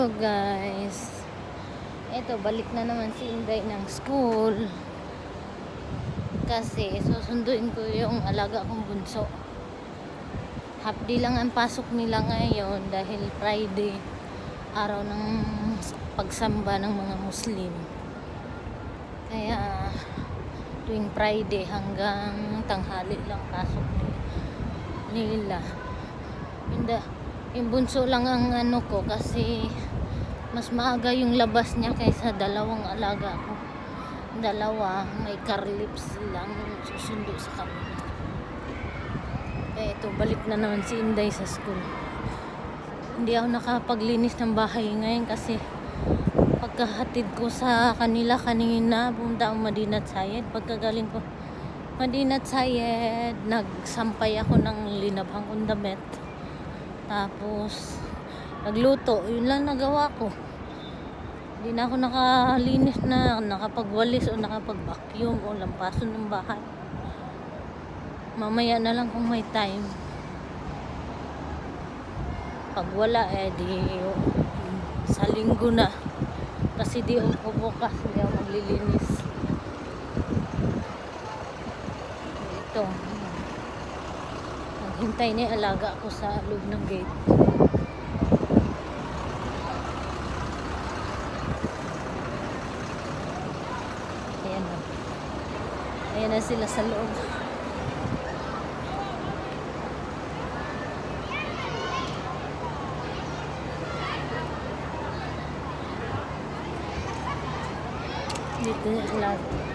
So guys, eto balik na naman si Inday ng school kasi susunduin ko yung alaga kong bunso. Half day lang ang pasok nila ngayon dahil Friday, araw ng pagsamba ng mga Muslim. Kaya tuwing Friday hanggang tanghali lang pasok nila. Yung bunso lang ang ano ko kasi mas maaga yung labas niya kaysa dalawang alaga ko. Dalawa, may carlips lang susundo sa kanila. Ito, balik na naman si Inday sa school. Hindi ako nakapaglinis ng bahay ngayon kasi pagkahatid ko sa kanila kanina, pumunta akong Madinat Zayed. Pagkagaling ko Madinat Zayed, nagsampay ako ng linabhang undamit. Tapos nagluto, yun lang nagawa ko. Hindi na ako nakalinis na nakapagwalis o nakapag-vacuum o lampason ng bahay. Mamaya na lang kung may time. Pag wala di sa linggo na. Kasi di ako bukas, hindi ako maglilinis. Ito. Naghintay na yung alaga ko sa loob ng gate. Ayan na sila sa loob. Dito na alaga.